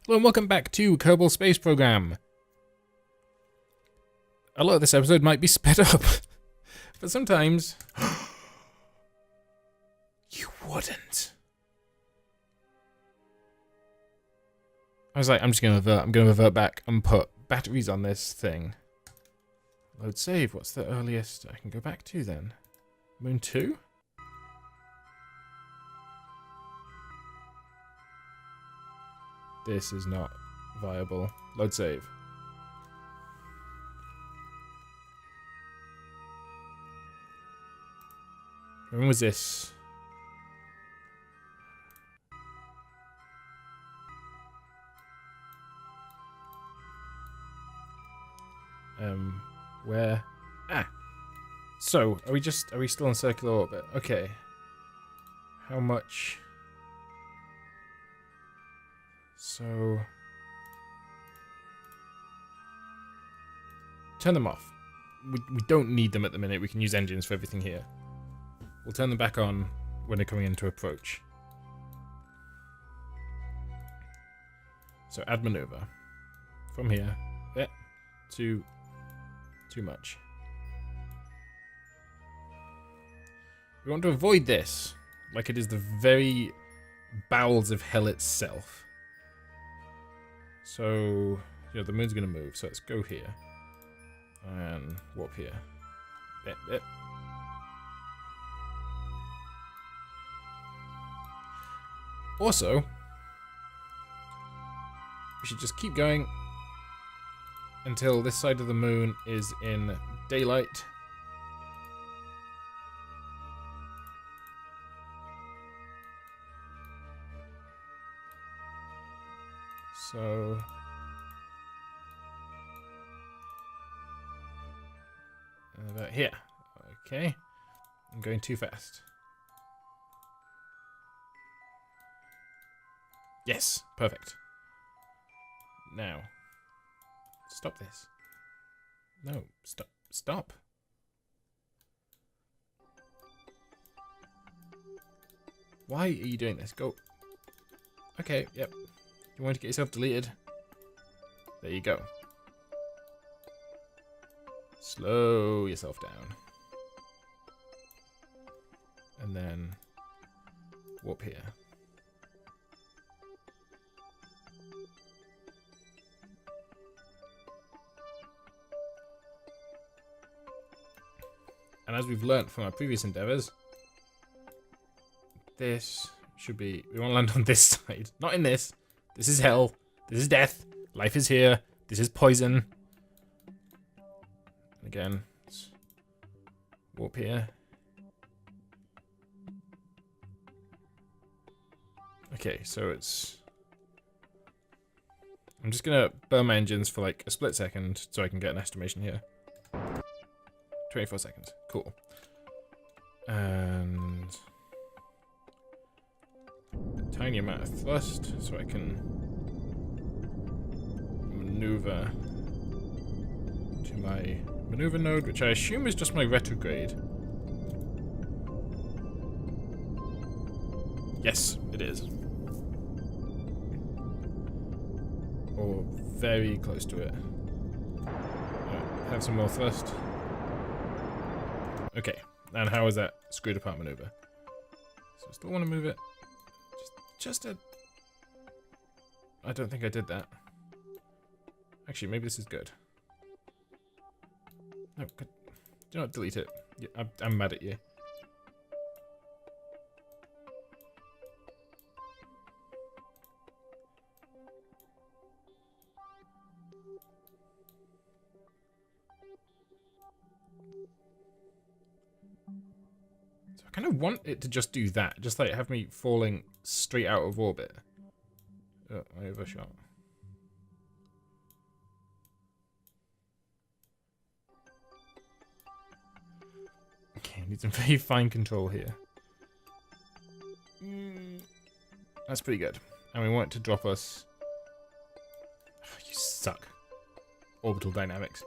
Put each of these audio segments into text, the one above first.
Hello and welcome back to Kerbal Space Program. A lot of this episode might be sped up, but sometimes you wouldn't. I was like, I'm gonna revert back and put batteries on this thing. Load save, what's the earliest I can go back to then? Moon 2? This is not viable. Load save. When was this? Where? Ah! So, are we still in circular orbit? Okay. How much? So... turn them off. We don't need them at the minute. We can use engines for everything here. We'll turn them back on when they're coming in to approach. So add maneuver. From here. There. To... too much. We want to avoid this. Like it is the very bowels of hell itself. So, you know, the moon's going to move, so let's go here. And warp here. Bip. Also, we should just keep going until this side of the moon is in daylight. So... about here. Okay. I'm going too fast. Yes, perfect. Now. Stop this. No, stop. Why are you doing this? Go. Okay, yep. You want to get yourself deleted? There you go. Slow yourself down. And then warp here. And as we've learnt from our previous endeavours, this should be... we want to land on this side. Not in this. This is hell. This is death. Life is here. This is poison. Again, let's warp here. Okay, so it's... I'm just gonna burn my engines for like a split second so I can get an estimation here. 24 seconds. Cool. And... a tiny amount of thrust so I can maneuver to my maneuver node, which I assume is just my retrograde. Yes, it is. Or very close to it. Right, have some more thrust. Okay, and how is that screwed apart maneuver? So I still want to move it. Just a... I don't think I did that. Actually, maybe this is good. No, do not delete it. Yeah, I'm mad at you. So I kind of want it to just do that. Just like have me falling straight out of orbit. Oh, I overshot. Okay, need some very fine control here. That's pretty good. And we want it to drop us... oh, you suck. Orbital dynamics.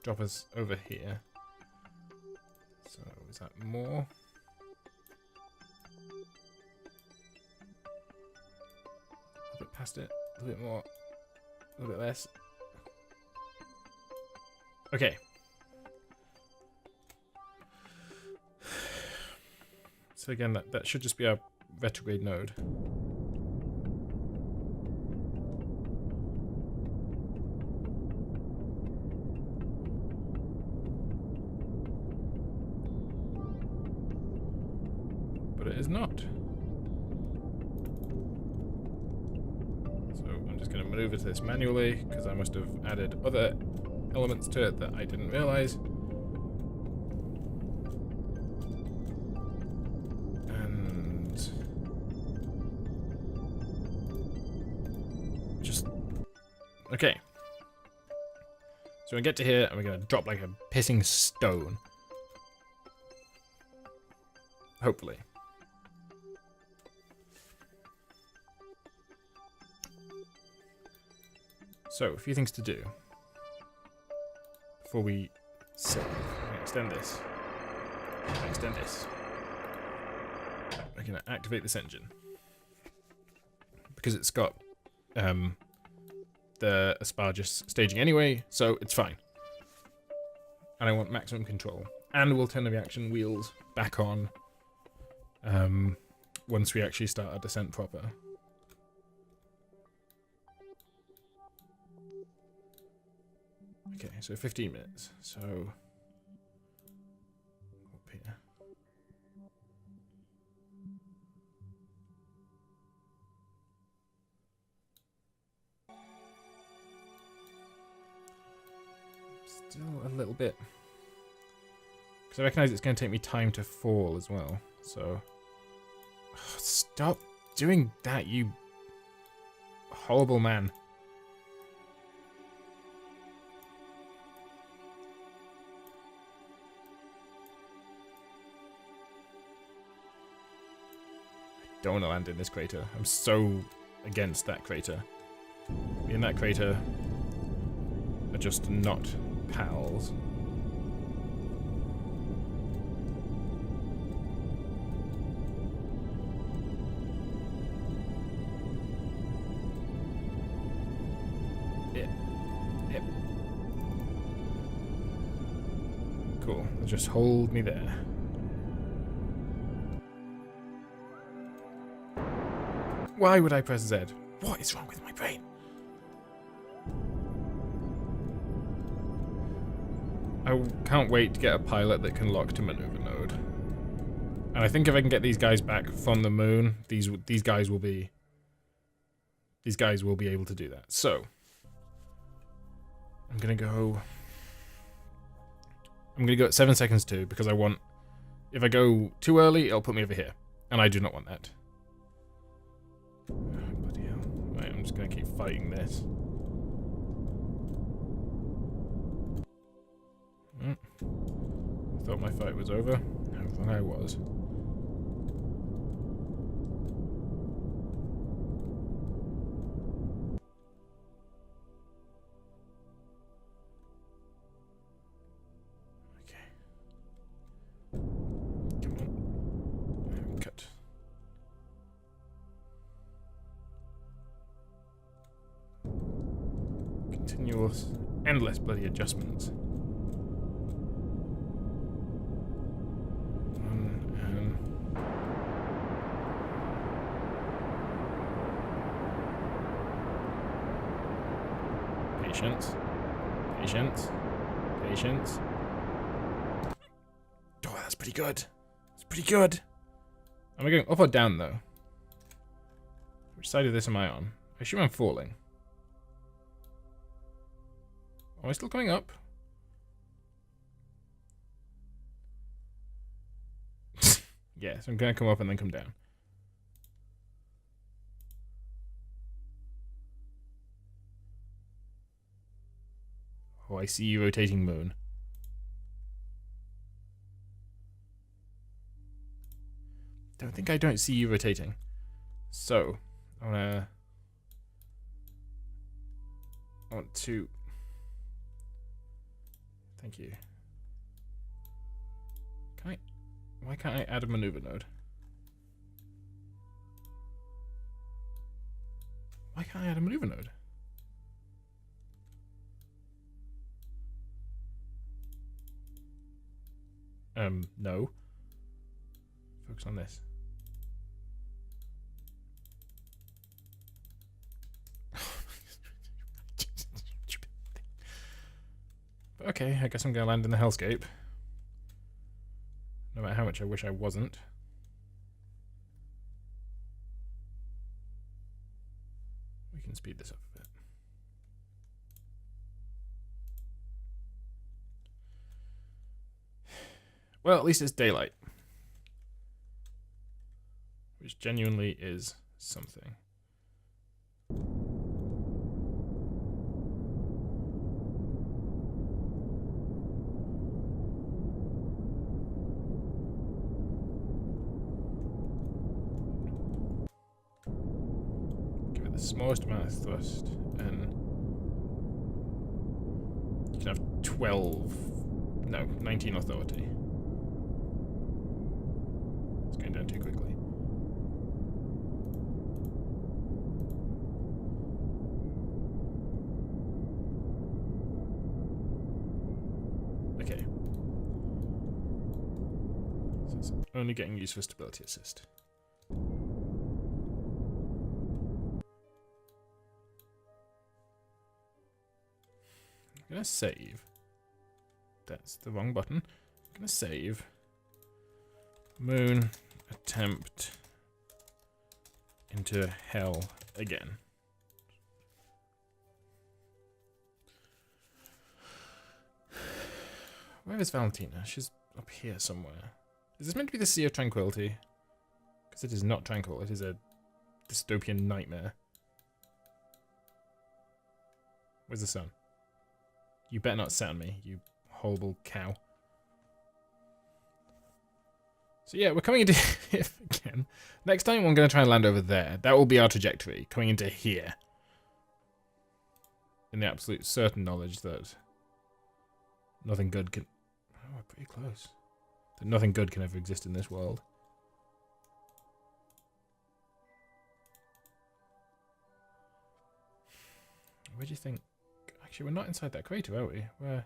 Drop us over here. So, is that more? past it. A little bit more. A little bit less. Okay. So again, that should just be our retrograde node. But it is not. So I'm just going to maneuver this manually, because I must have added other elements to it that I didn't realize. Okay. So we get to here and we're going to drop like a pissing stone. Hopefully. So, a few things to do before we save. I'm going to extend this. Extend this. We're going to activate this engine. Because it's got the Asparagus staging anyway, so it's fine. And I want maximum control. And we'll turn the reaction wheels back on once we actually start our descent proper. Okay, so 15 minutes. So up here. Still a little bit. Because I recognise it's going to take me time to fall as well. So stop doing that, you horrible man. I don't want to land in this crater. I'm so against that crater. Me and that crater are just not pals. Yep. Cool. Just hold me there. Why would I press Z? What is wrong with my brain? I can't wait to get a pilot that can lock to maneuver node. And I think if I can get these guys back from the moon, these guys will be able to do that. So I'm gonna go at 7 seconds too, because I want, if I go too early, it'll put me over here. And I do not want that. Oh, bloody hell. Right, I'm just gonna keep fighting this. Thought my fight was over. I thought I was. Okay. Come on. Cut. Continuous, endless bloody adjustments. Patience. Oh, that's pretty good. It's pretty good. Am I going up or down, though? Which side of this am I on? I assume I'm falling. Am I still coming up? Yes, I'm going to come up and then come down. Oh, I see you rotating moon. I don't see you rotating. So, I want to... Thank you. Why can't I add a maneuver node? Why can't I add a maneuver node? No. Focus on this. But okay, I guess I'm gonna land in the hellscape. No matter how much I wish I wasn't. We can speed this up a bit. Well, at least it's daylight. Which genuinely is something. Give it the smallest amount of thrust, and you can have 12, no, 19 authority. It's going down too quickly. Okay. So it's only getting used for stability assist. I'm gonna save. That's the wrong button. I'm gonna save. Moon attempt into hell again. Where is Valentina? She's up here somewhere. Is this meant to be the Sea of Tranquility? Because it is not tranquil. It is a dystopian nightmare. Where's the sun? You better not sound me, you horrible cow. So yeah, we're coming into here again. Next time I'm going to try and land over there. That will be our trajectory, coming into here. In the absolute certain knowledge that nothing good can... Oh, we're pretty close. That nothing good can ever exist in this world. Where do you think... Actually, we're not inside that crater, are we? Where...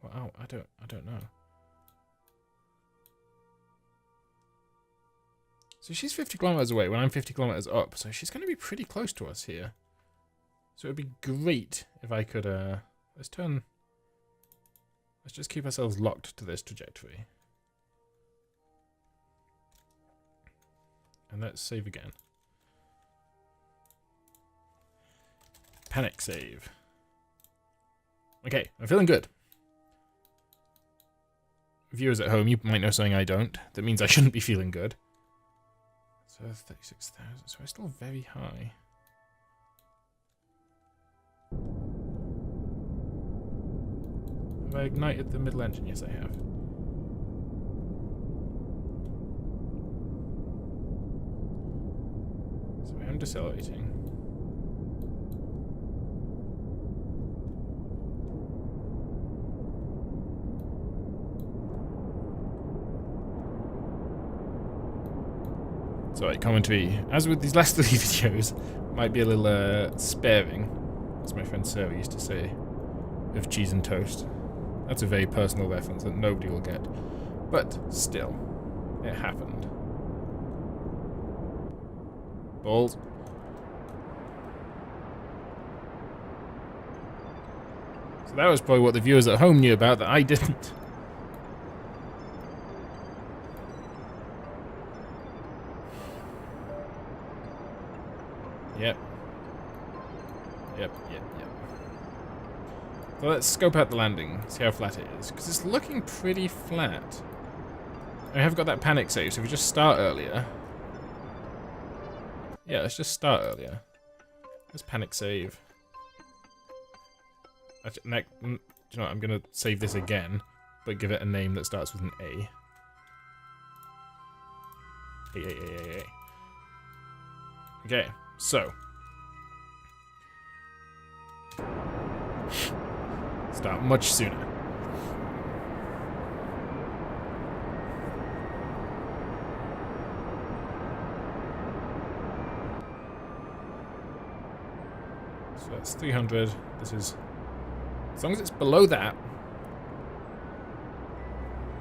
Well, oh, I don't know. So she's 50 kilometers away when I'm 50 kilometers up, so she's going to be pretty close to us here. So it would be great if I could, let's just keep ourselves locked to this trajectory. And let's save again. Panic save. Okay, I'm feeling good. Viewers at home, you might know something I don't. That means I shouldn't be feeling good. So 36,000, so I'm still very high. Have I ignited the middle engine? Yes, I have. So I am decelerating. Sorry, commentary, as with these last 3 videos, might be a little sparing, as my friend Sarah used to say, of cheese and toast. That's a very personal reference that nobody will get. But still, it happened. Balls. So that was probably what the viewers at home knew about that I didn't. Yep. Yep. So let's scope out the landing, see how flat it is, because it's looking pretty flat. I have got that panic save, so if we just start earlier. Yeah, let's just start earlier. Let's panic save. Actually, do you know what, I'm going to save this again, but give it a name that starts with an A. A. Okay, so. Start much sooner. So that's 300. This is... As long as it's below that,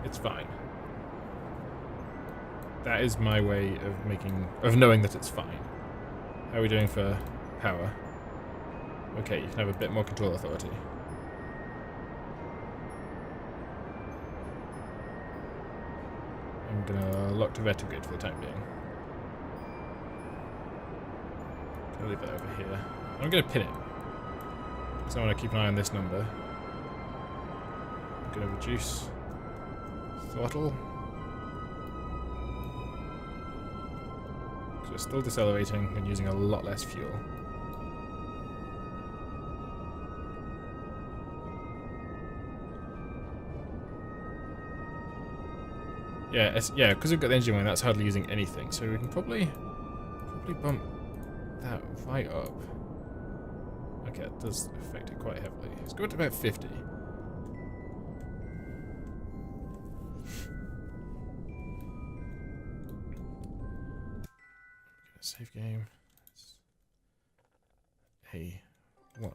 it's fine. That is my way of knowing that it's fine. How are we doing for power? Okay, you can have a bit more control authority. I'm gonna lock to retrograde for the time being. Gonna leave that over here. I'm gonna pin it. So I want to keep an eye on this number. I'm gonna reduce throttle. Because we're still decelerating and using a lot less fuel. Yeah, because we've got the engine running, that's hardly using anything. So we can probably bump that right up. Okay, it does affect it quite heavily. Let's go to about 50. Save game. A1.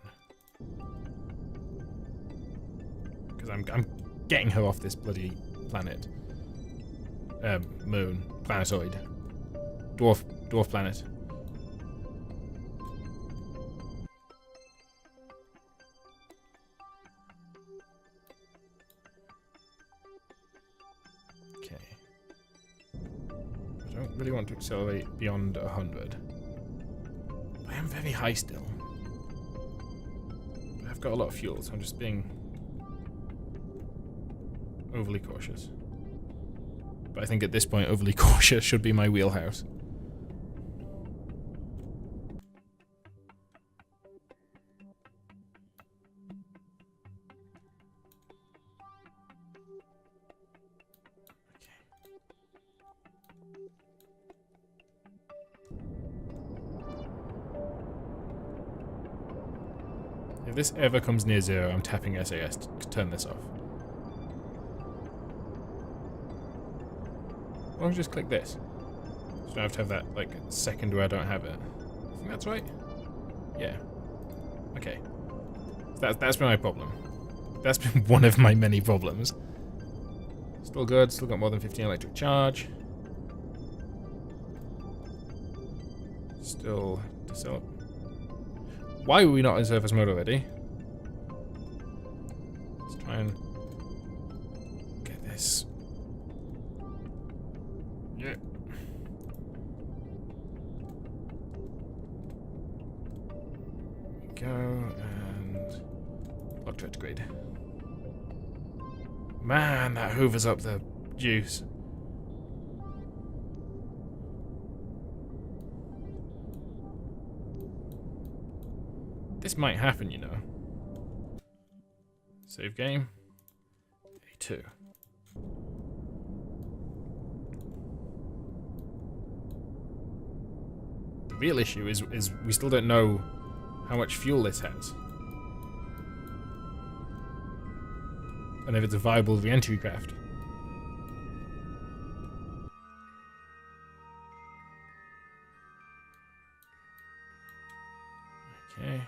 Because I'm getting her off this bloody planet. Moon. Planetoid. Dwarf planet. Okay. I don't really want to accelerate beyond 100. I am very high still. But I've got a lot of fuel, so I'm just being overly cautious. But I think at this point, overly cautious should be my wheelhouse. If this ever comes near 0, I'm tapping SAS to turn this off. Why don't we just click this? So I don't have to have that, like, second where I don't have it. I think that's right? Yeah. Okay. That's been my problem. That's been one of my many problems. Still good, still got more than 15 electric charge. Still decel. Why were we not in surface mode already? Let's try and get this. Yeah. Go and lock to retrograde. Man, that hoovers up the juice. This might happen, you know. Save game. A2. The real issue is we still don't know how much fuel this has. And if it's a viable re-entry craft. Okay.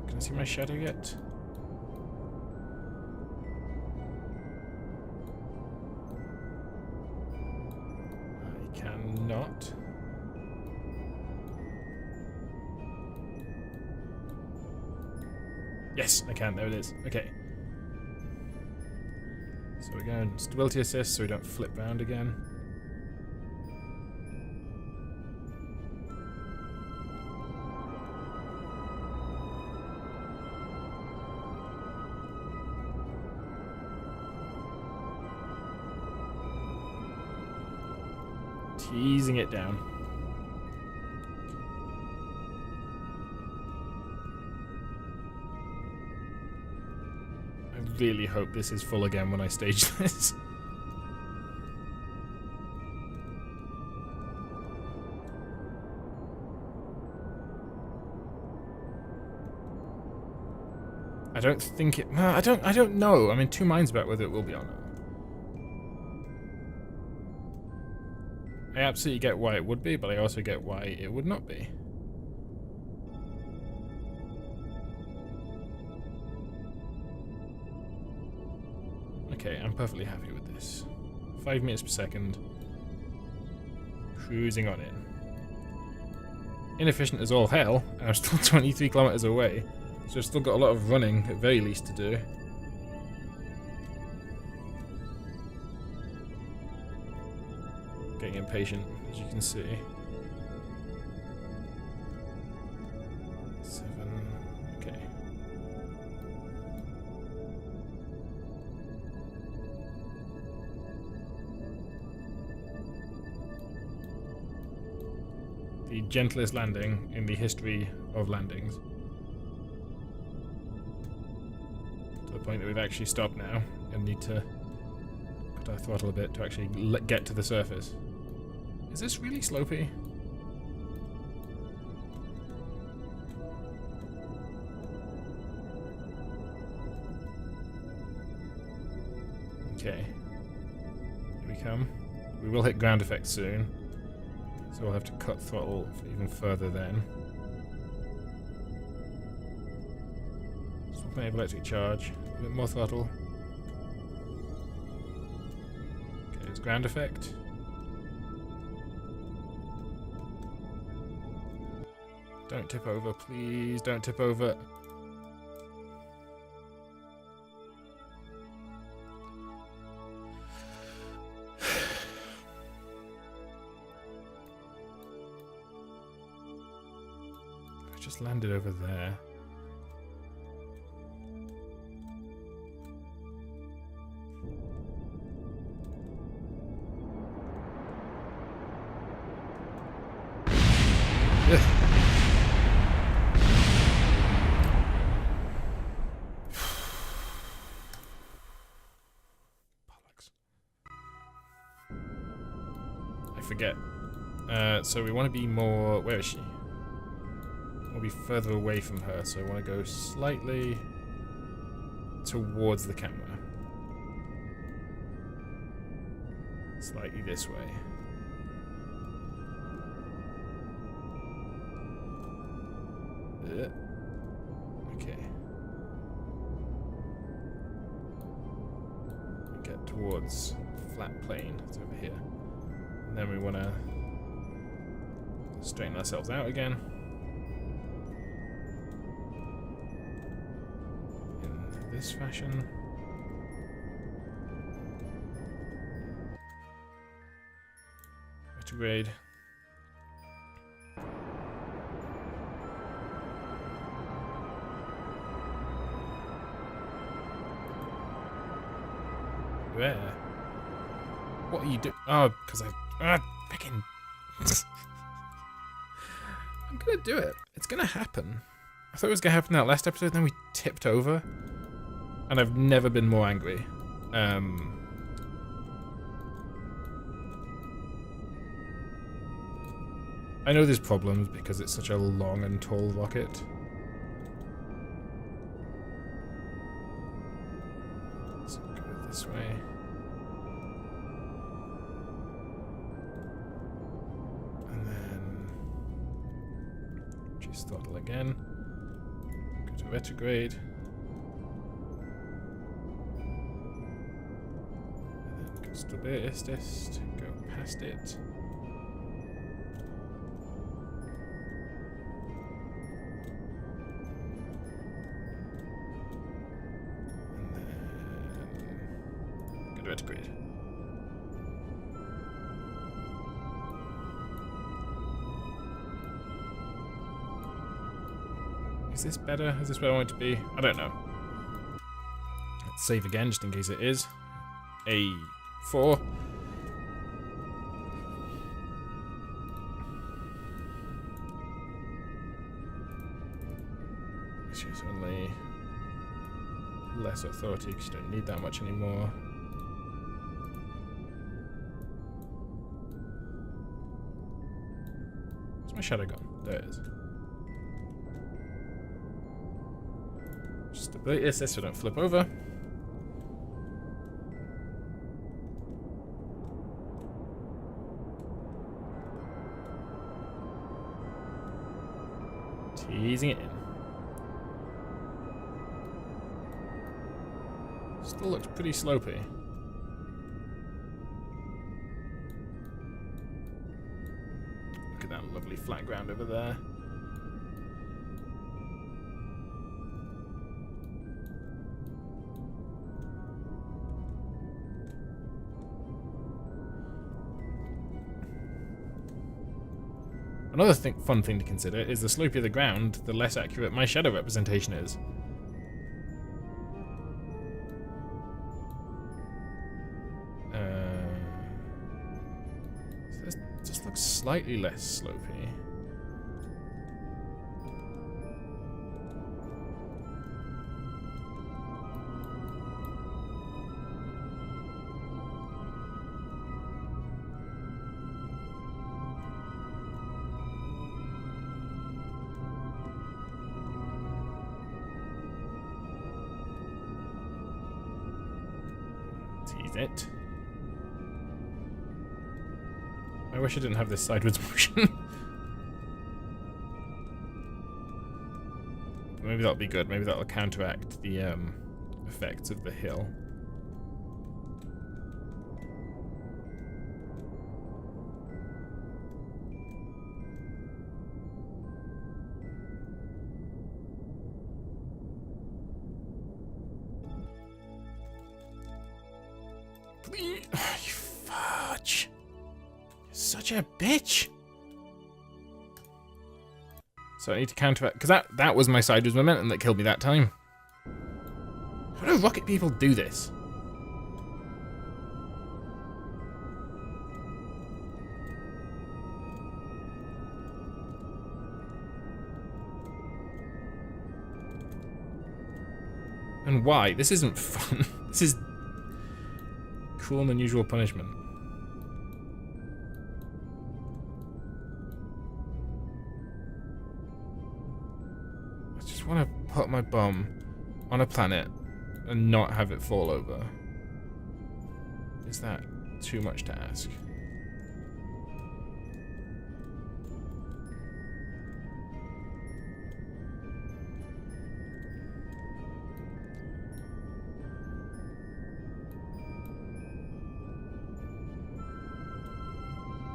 Can I see my shadow yet? I cannot. Yes, I can. There it is. Okay. So we're going stability assist so we don't flip round again. Teasing it down. I really hope this is full again when I stage this. I don't think it. No, I don't know. I'm in two minds about whether it will be or not. I absolutely get why it would be, but I also get why it would not be. Okay, I'm perfectly happy with this. 5 meters per second. Cruising on in. Inefficient as all hell, and I'm still 23 kilometers away, so I've still got a lot of running, at very least, to do. Getting impatient, as you can see. 7, okay. The gentlest landing in the history of landings. To the point that we've actually stopped now and need to cut our throttle a bit to actually get to the surface. Is this really slopey? Okay. Here we come. We will hit ground effect soon. So we'll have to cut throttle even further then. Swap of electric charge. A bit more throttle. Okay, it's ground effect. Don't tip over, please. Don't tip over. I just landed over there. Forget. So we want to be more... Where is she? We'll be further away from her, so I want to go slightly towards the camera. Slightly this way. Okay. Get towards the flat plane. It's over here. And then we want to straighten ourselves out again. In this fashion. Retrograde. Where? What are you doing? Oh, because freaking. I'm gonna do it. It's gonna happen. I thought it was gonna happen in that last episode, then we tipped over. And I've never been more angry. I know there's problems because it's such a long and tall rocket. Let's go this way. Throttle again. Go to retrograde. And then go stabilist. Go past it. And then go to retrograde. Is this better? Is this where I want it to be? I don't know. Let's save again, just in case it is. A4. This is only less authority because you don't need that much anymore. Where's my shadow gone? There it is. Stability assist so don't flip over. Easing it in. Still looks pretty slopey. Look at that lovely flat ground over there. Another fun thing to consider is the slopier the ground, the less accurate my shadow representation is. So this just looks slightly less slopey. Tease it. I wish I didn't have this sideways motion. Maybe that'll be good. Maybe that'll counteract the effects of the hill. Please. Oh, you fudge. You're such a bitch. So I need to counteract, because that was my sideways momentum that killed me that time. How do rocket people do this? And why? This isn't fun. This is cruel and unusual punishment. I just want to put my bum on a planet and not have it fall over. Is that too much to ask?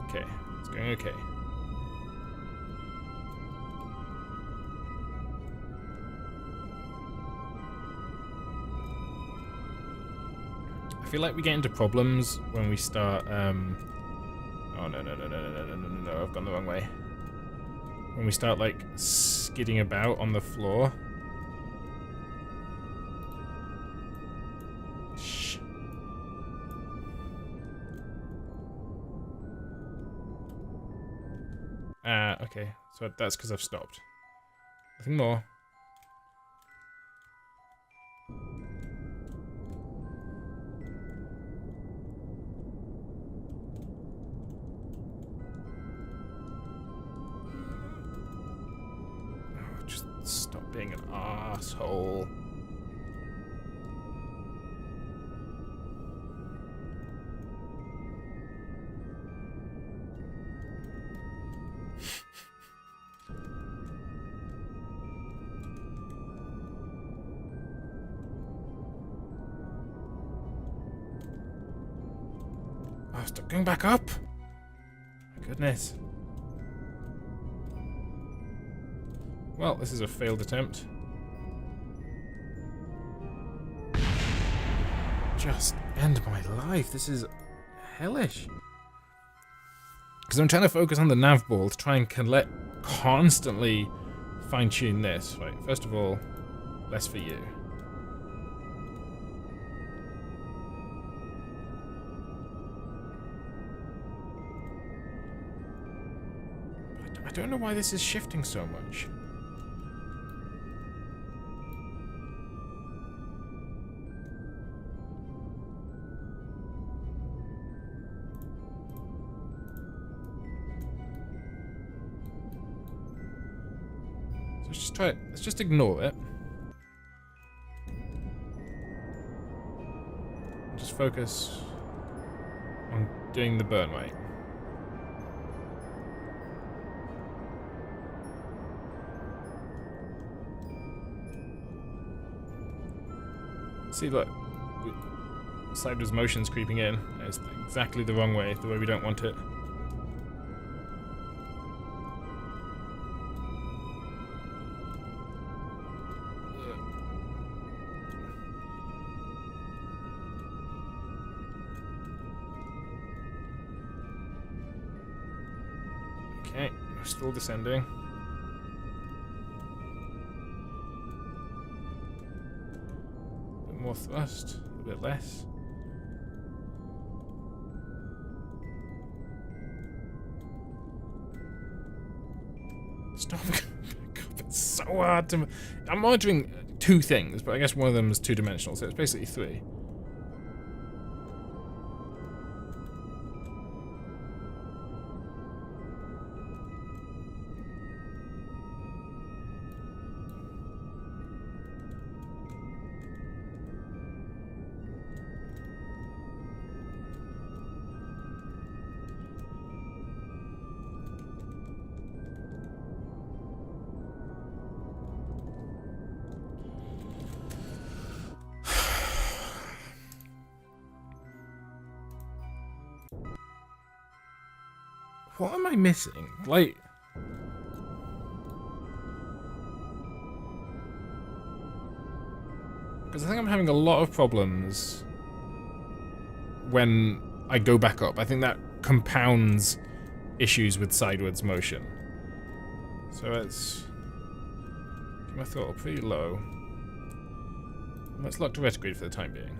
Okay, it's going okay. I feel like we get into problems when we start, oh no, I've gone the wrong way. When we start, like, skidding about on the floor. Shh. Okay, so that's because I've stopped. Nothing more. Just stop being an asshole. Oh, stop going back up. My goodness. Well, this is a failed attempt. Just end my life. This is hellish. Because I'm trying to focus on the nav ball to try and constantly fine-tune this. Right, first of all, less for you. I don't know why this is shifting so much. Let's just try it. Let's just ignore it. Just focus on doing the burn right. See, look. Sideways motion's creeping in. It's exactly the wrong way, the way we don't want it. Okay, we're still descending. A bit more thrust, a bit less. Stop. It's so hard to... I'm monitoring 2 things, but I guess one of them is 2-dimensional, so it's basically 3. What am I missing? Like... Because I think I'm having a lot of problems when I go back up. I think that compounds issues with sideways motion. So let's... keep my throttle pretty low. Let's lock to retrograde for the time being.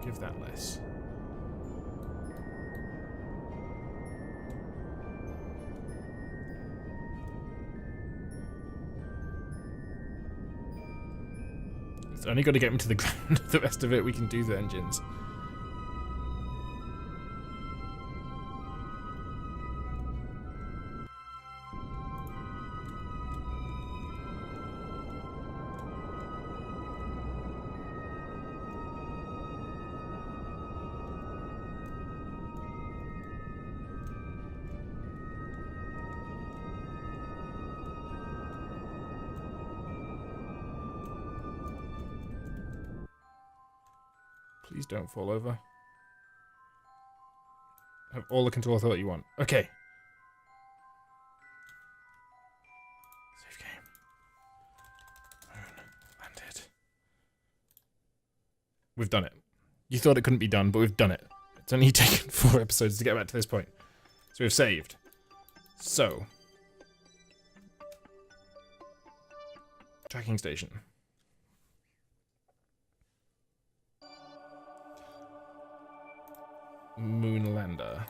Give that less. It's only got to get him to the ground. The rest of it we can do the engines. Please don't fall over. Have all the control authority you want. Okay. Save game. Moon landed. We've done it. You thought it couldn't be done, but we've done it. It's only taken 4 episodes to get back to this point. So we've saved. So. Tracking station. Moon lander.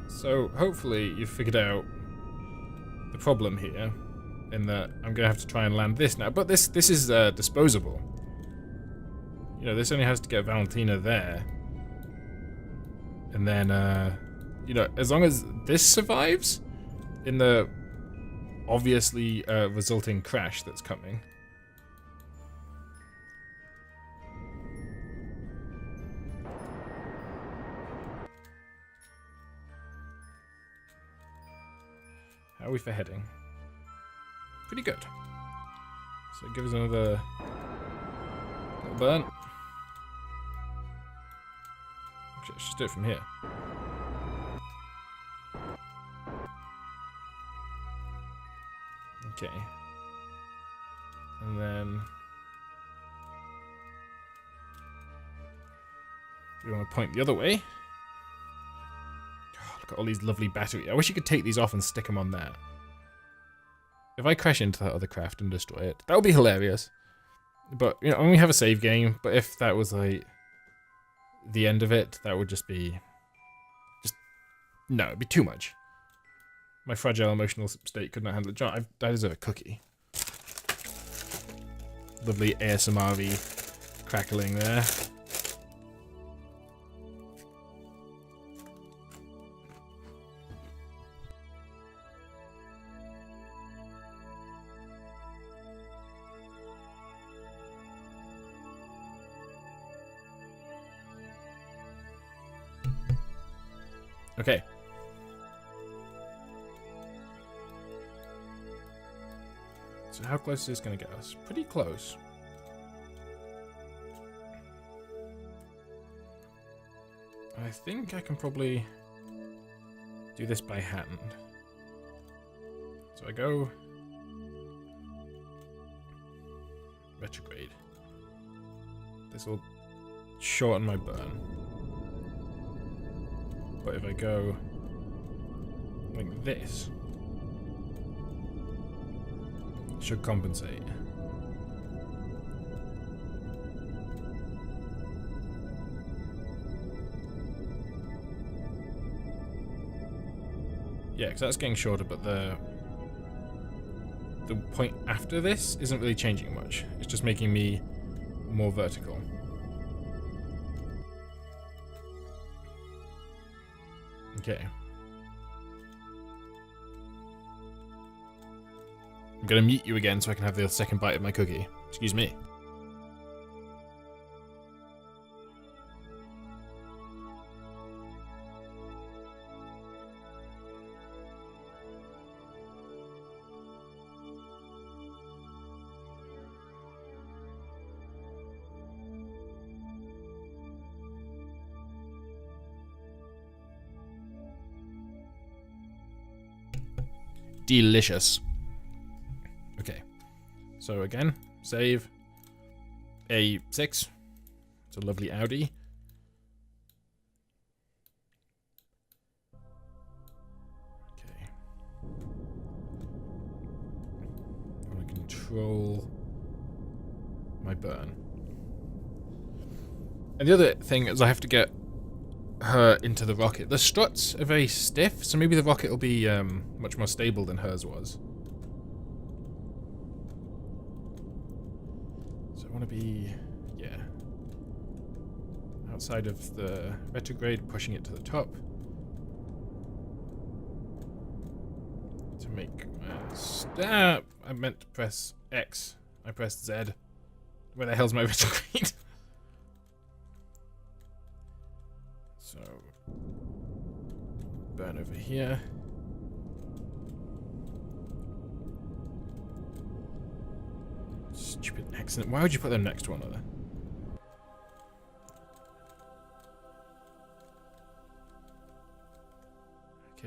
So hopefully you've figured out the problem here, in that I'm gonna have to try and land this now. But this is disposable. You know, this only has to get Valentina there, and then you know, as long as this survives in the obviously resulting crash that's coming. How are we for heading? Pretty good. So give us another little burn. Actually, let's just do it from here. Okay. And then we want to point the other way. Look at all these lovely batteries. I wish you could take these off and stick them on there. If I crash into that other craft and destroy it, that would be hilarious. But, you know, I mean, we have a save game, but if that was, like, the end of it, that would just be... just No, it'd be too much. My fragile emotional state could not handle it. John, I deserve a cookie. Lovely ASMR-y crackling there. Okay. So how close is this going to get us? Pretty close. I think I can probably do this by hand. So I go retrograde. This will shorten my burn. But if I go like this, it should compensate. Yeah, because that's getting shorter, but the point after this isn't really changing much. It's just making me more vertical. Okay. I'm gonna mute you again so I can have the second bite of my cookie. Excuse me. Delicious. Okay. So again, save a 6. It's a lovely Audi. Okay. I want to control my burn. And the other thing is I have to get her into the rocket. The struts are very stiff, so maybe the rocket will be much more stable than hers was. So I want to be, yeah, outside of the retrograde, pushing it to the top to make stop. I meant to press X. I pressed Z. Where the hell's my retrograde? So, burn over here. Stupid accident. Why would you put the next one on there?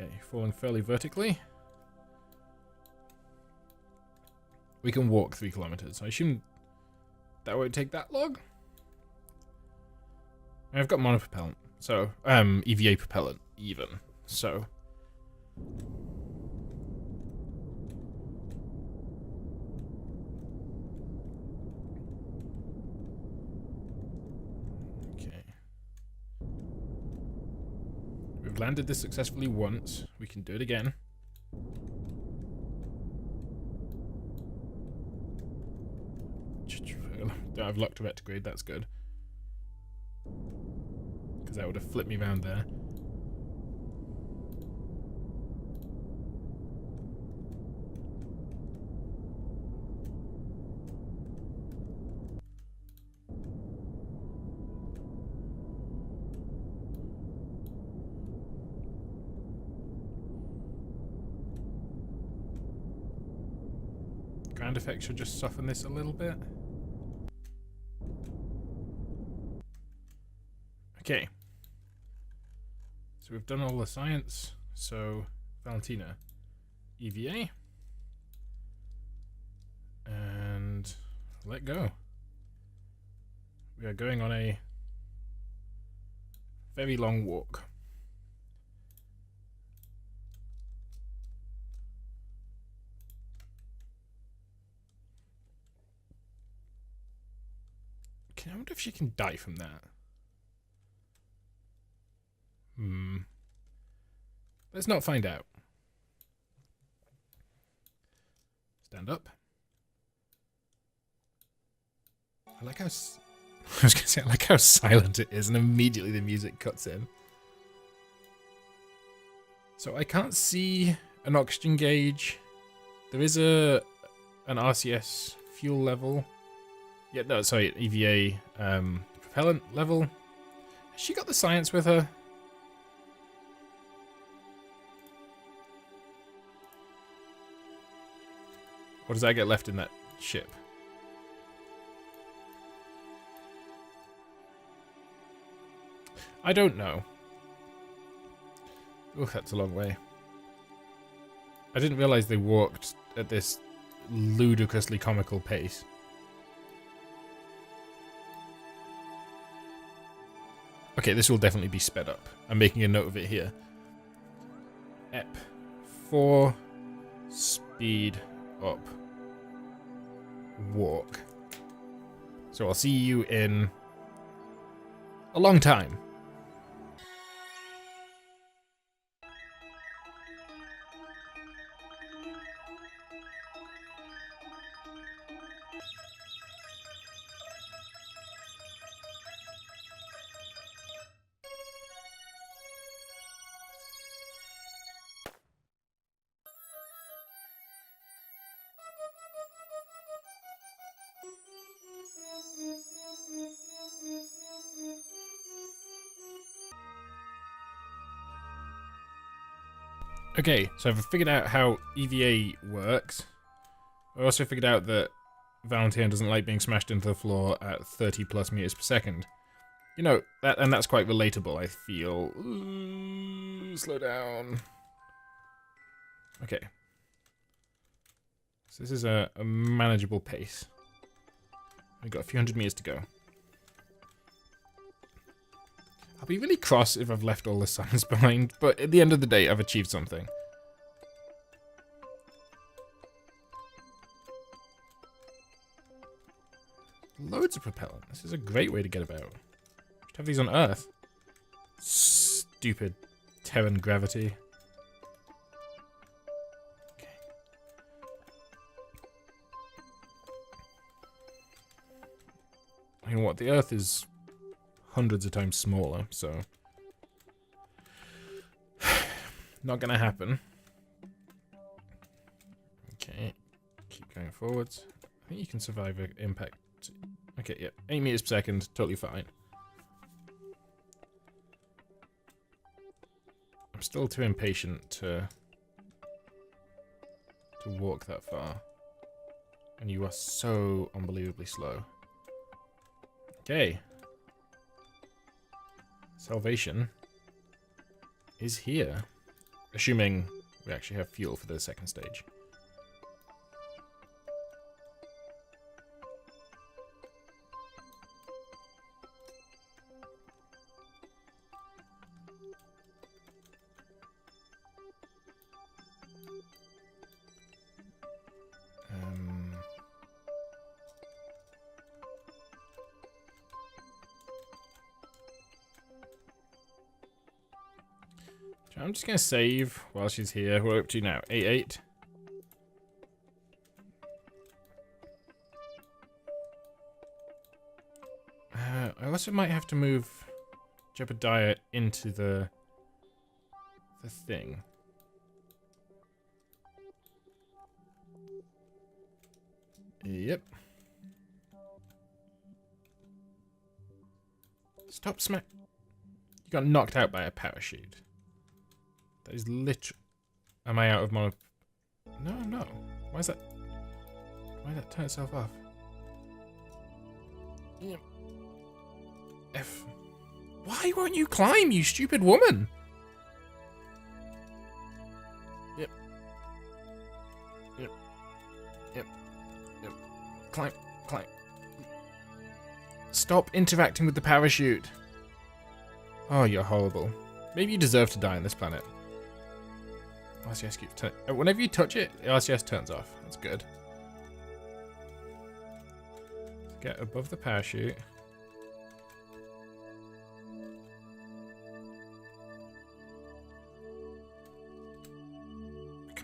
Okay, falling fairly vertically. We can walk 3 kilometers. I assume that won't take that long. I've got monopropellant. So, EVA propellant, even. So. Okay. We've landed this successfully once. We can do it again. Don't have luck to retrograde, that's good. Because that would have flipped me around there. Ground effect should just soften this a little bit. Okay. So we've done all the science. So, Valentina, EVA. And let go. We are going on a very long walk. I wonder if she can die from that. Let's not find out. Stand up. I like how... I was going to say, I like how silent it is, and immediately the music cuts in. So I can't see an oxygen gauge. There is an RCS fuel level. Yeah, no, sorry, EVA propellant level. Has she got the science with her? Or does that get left in that ship? I don't know. Oh, that's a long way. I didn't realize they walked at this ludicrously comical pace. Okay, this will definitely be sped up. I'm making a note of it here. Ep. 4. Speed up. Walk. So I'll see you in a long time. Okay, so I've figured out how EVA works. I also figured out that Valentine doesn't like being smashed into the floor at 30 plus meters per second. You know, that's quite relatable, I feel. Ooh, slow down. Okay. So this is a manageable pace. We've got a few hundred meters to go. I'll be really cross if I've left all the signs behind, but at the end of the day, I've achieved something. Loads of propellant. This is a great way to get about. Should have these on Earth. Stupid Terran gravity. Okay. You know what? The Earth is hundreds of times smaller, so not gonna happen. Okay, keep going forwards. I think you can survive an impact. Okay, yeah, 8 meters per second, totally fine. I'm still too impatient to walk that far, and you are so unbelievably slow. Okay. Salvation is here. Assuming we actually have fuel for the second stage. I'm just going to save while she's here. We're up to now 8-8. I also might have to move Jebediah into the thing. Yep. Stop smack. You got knocked out by a parachute. That is literally... Am I out of mono... No, no. Why is that... Why did that turn itself off? Yep. F. Why won't you climb, you stupid woman? Yep. Yep. Yep. Yep. Climb. Climb. Stop interacting with the parachute. Oh, you're horrible. Maybe you deserve to die on this planet. RCS keeps turning. Whenever you touch it, the RCS turns off. That's good. Get above the parachute.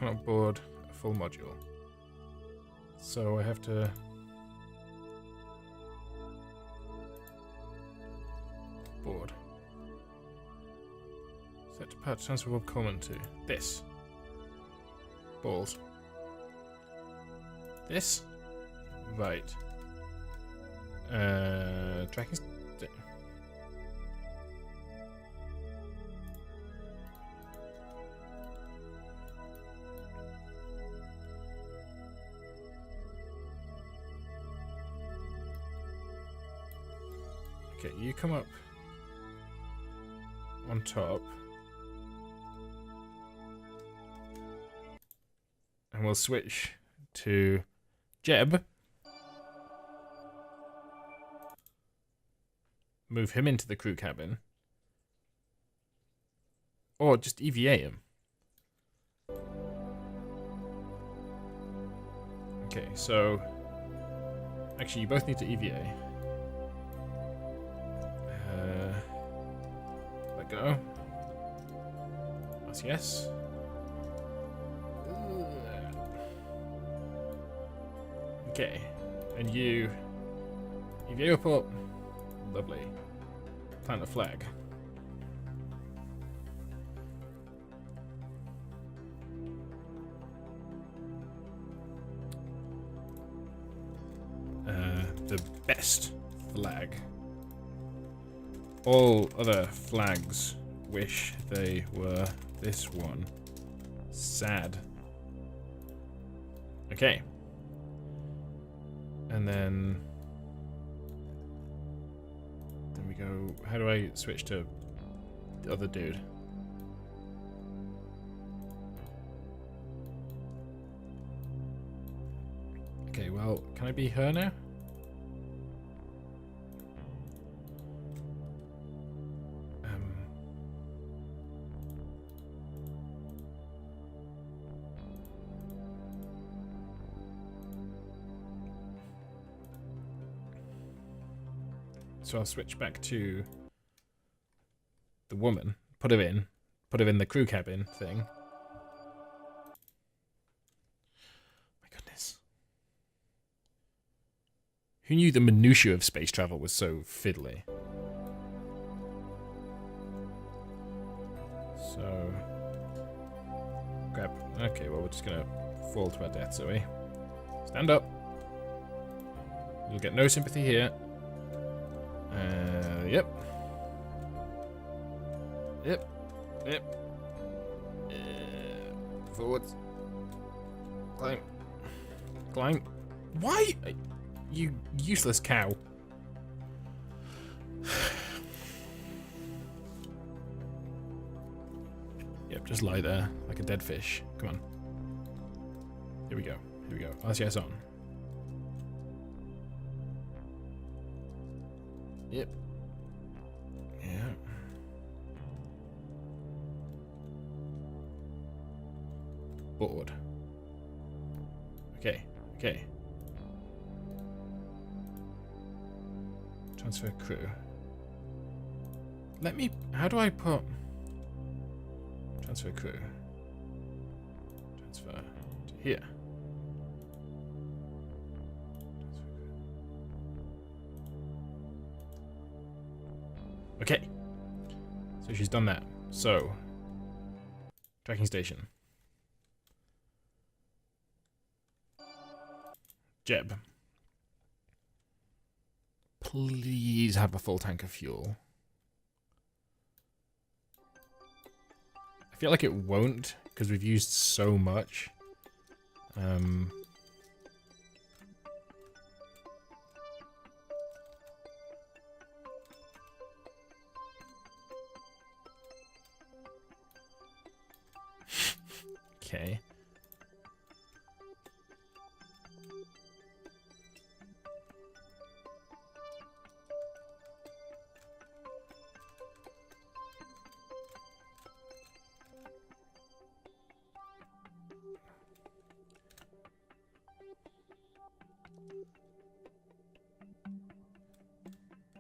cannot board a full module. So I have to... board. Set to part transferable common to this. Balls. This? Right. Tracking... Okay, you come up on top. And we'll switch to Jeb. Move him into the crew cabin. Or just EVA him. Okay, so... Actually, you both need to EVA. Let go. That's yes. Okay, and you report. Lovely. Plant a flag. The best flag. All other flags wish they were this one. Sad. Okay. And then we go, how do I switch to the other dude? Okay, well, can I be her now? So I'll switch back to the woman, put her in the crew cabin thing. My goodness. Who knew the minutiae of space travel was so fiddly? So... grab... Okay, well we're just gonna fall to our deaths, are we? Stand up. You'll get no sympathy here. Yep. Forwards. Climb. Why? You useless cow. Yep, just lie there like a dead fish. Come on. Here we go. RCS on. Yep. Yeah. Board. Okay. Transfer crew. Let me... How do I put... Transfer crew. Transfer to here. Okay. So she's done that. So, tracking station. Jeb. Please have a full tank of fuel. I feel like it won't, because we've used so much. Okay.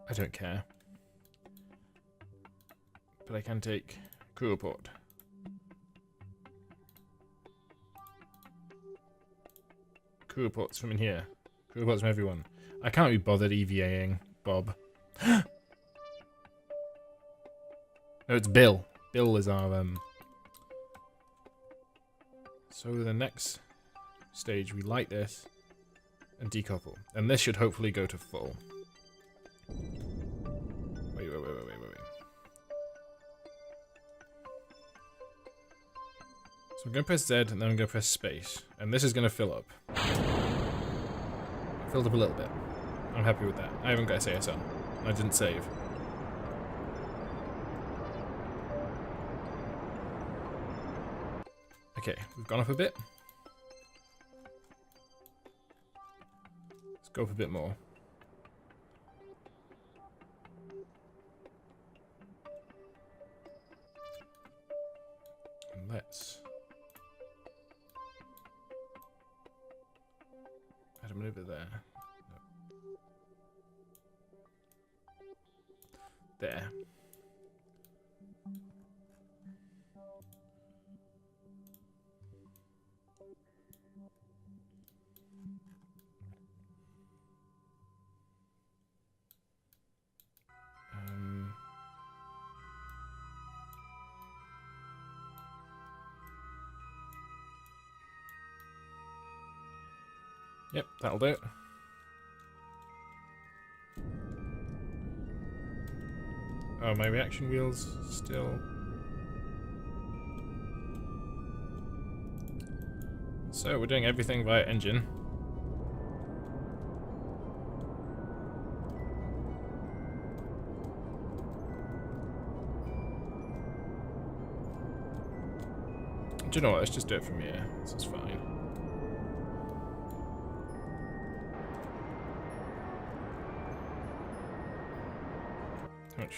I don't care. But I can take crew report. Crew reports from in here. Crew reports from everyone. I can't be bothered EVAing Bob. No, it's Bill. Bill is our, So the next stage, we light this and decouple. And this should hopefully go to full. Wait. So I'm going to press Z and then I'm going to press space. And this is going to fill up. It filled up a little bit. I'm happy with that. I haven't got SAS on. I didn't save. Okay, we've gone up a bit. Let's go up a bit more. And let's add a maneuver there. No. There. Yep, that'll do it. Oh, my reaction wheels still. So we're doing everything via engine. Do you know what? Let's just do it from here. This is fine. How much?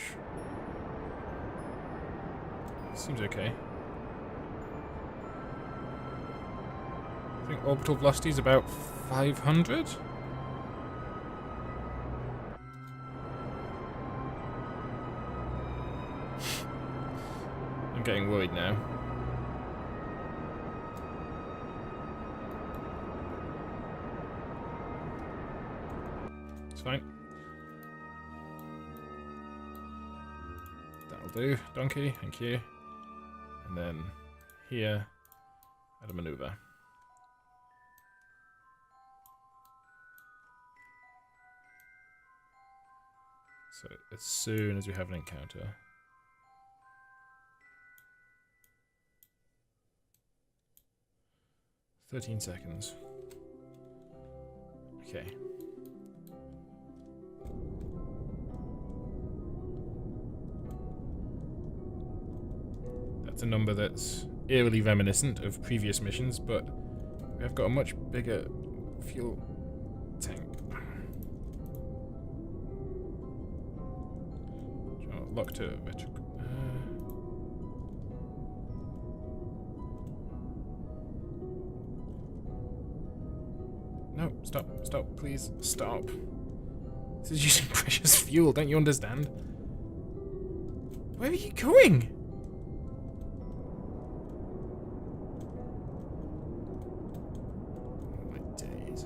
Seems okay. I think orbital velocity is about 500. I'm getting worried now. It's fine. That'll do, donkey, thank you. And then here, add a maneuver. So as soon as we have an encounter. "13 seconds. Okay. That's a number that's eerily reminiscent of previous missions, but we have got a much bigger fuel tank. Lock to retro. No, stop, please, stop. This is using precious fuel, don't you understand? Where are you going? Oh my days.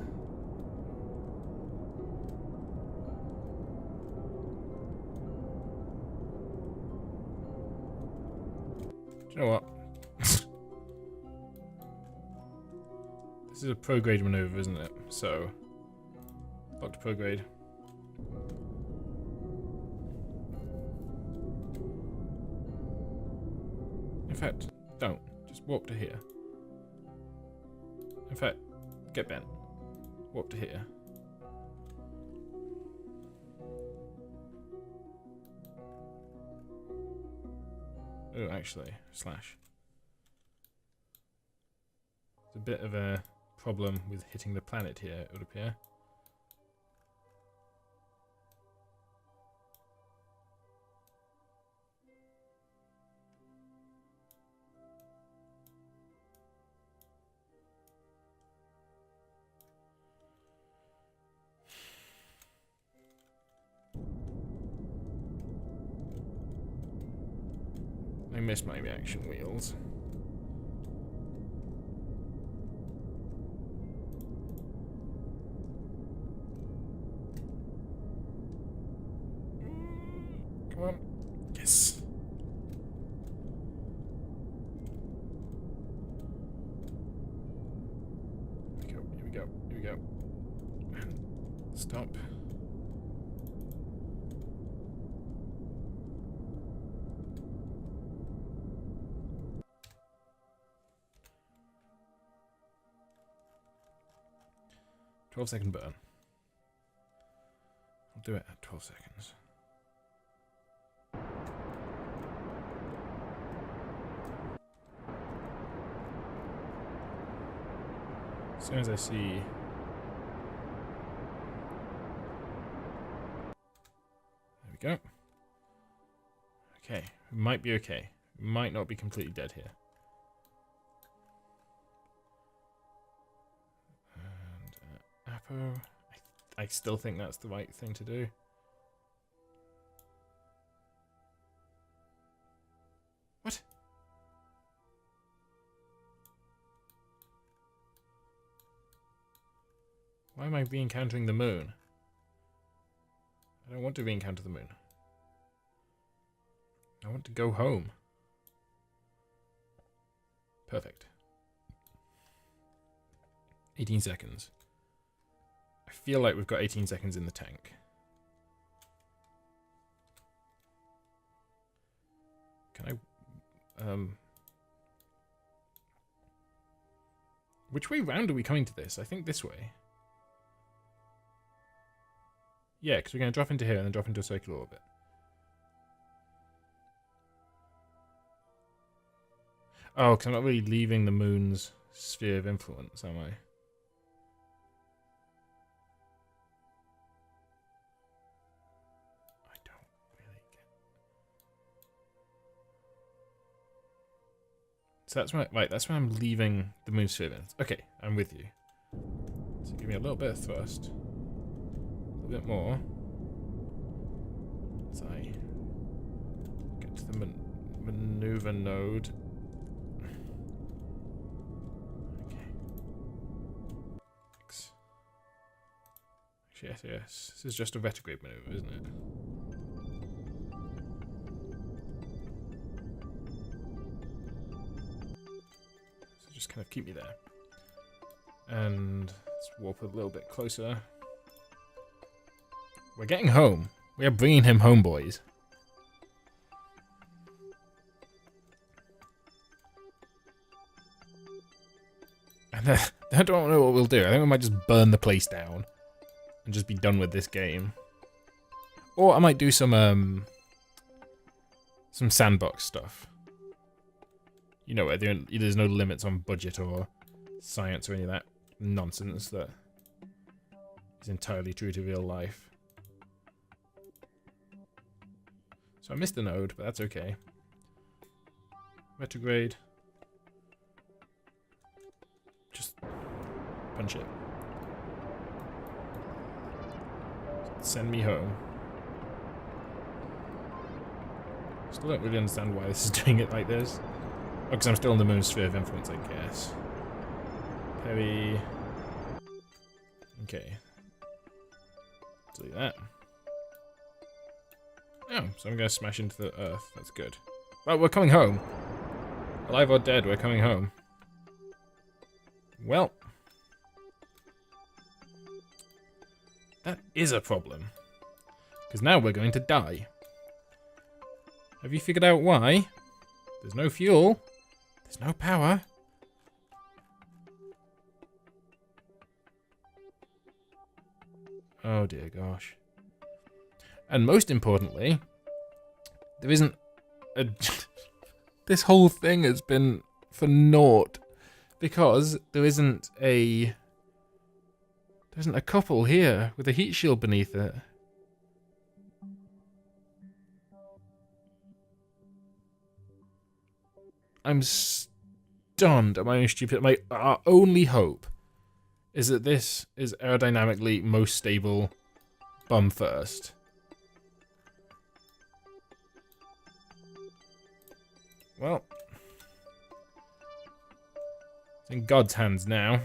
Do you know what? This is a prograde maneuver, isn't it? So, lock to prograde. In fact, don't. Just warp to here. In fact, get bent. Warp to here. Oh, actually, slash. There's a bit of a problem with hitting the planet here, it would appear. I missed my reaction wheels. we go. And stop. "12-second burn." I'll do it at 12 seconds. As soon as I see... There we go. Okay, we might be okay. We might not be completely dead here. And Apo... I still think that's the right thing to do. What? Why am I re-encountering the moon? I don't want to re-encounter the moon. I want to go home. Perfect. 18 seconds. I feel like we've got 18 seconds in the tank. Can I... Which way round are we coming to this? I think this way. Yeah, because we're going to drop into here and then drop into a circular orbit. Oh, because I'm not really leaving the moon's sphere of influence, am I? I don't really get... So that's why, right, that's why I'm leaving the moon's sphere of influence. Okay, I'm with you. So give me a little bit of thrust. A bit more as I get to the maneuver node. Okay. Thanks. Actually, yes. This is just a retrograde maneuver, isn't it? So just kind of keep me there. And let's warp a little bit closer. We're getting home. We are bringing him home, boys. And I don't know what we'll do. I think we might just burn the place down and just be done with this game. Or I might do some sandbox stuff. You know, where there's no limits on budget or science or any of that nonsense that is entirely true to real life. So I missed the node, but that's okay. Retrograde. Just punch it. Send me home. Still don't really understand why this is doing it like this. Oh, because I'm still in the moon's sphere of influence, I guess. Heavy. Okay. Do that. Oh, so I'm going to smash into the Earth. That's good. Well, we're coming home. Alive or dead, we're coming home. Well. That is a problem. Because now we're going to die. Have you figured out why? There's no fuel. There's no power. Oh dear gosh. And most importantly, there isn't a... This whole thing has been for naught. Because there isn't a couple here with a heat shield beneath it. I'm stunned at my own stupidity. Our only hope is that this is aerodynamically most stable bum first. Well, it's in God's hands now.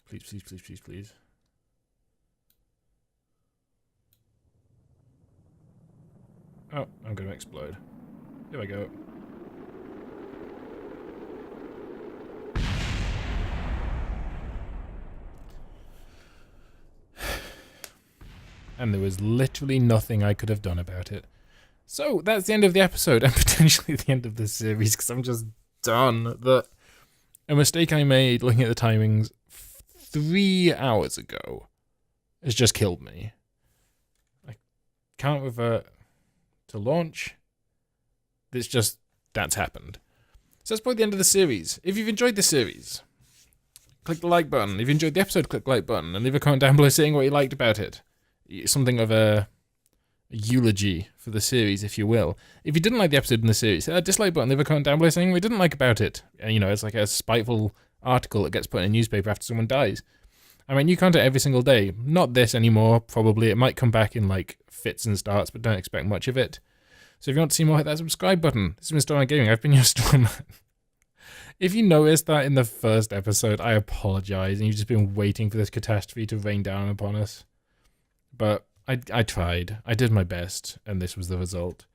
Please, please, please, please, please. Oh, I'm going to explode. Here we go. And there was literally nothing I could have done about it. So that's the end of the episode, and potentially the end of the series, because I'm just done. A mistake I made looking at the timings 3 hours ago has just killed me. I can't revert to launch. That's happened. So that's probably the end of the series. If you've enjoyed the series, click the like button. If you enjoyed the episode, click the like button, and leave a comment down below saying what you liked about it. Something of a eulogy for the series, if you will. If you didn't like the episode in the series, hit that dislike button, leave a comment down below saying what you didn't like about it. And, you know, it's like a spiteful article that gets put in a newspaper after someone dies. I mean, new content every single day. Not this anymore, probably. It might come back in, like, fits and starts, but don't expect much of it. So if you want to see more, hit that subscribe button. This has been Storm Gaming. I've been your Storm. If you noticed that in the first episode, I apologize, and you've just been waiting for this catastrophe to rain down upon us. But I tried. I did my best, and this was the result.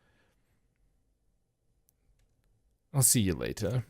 I'll see you later.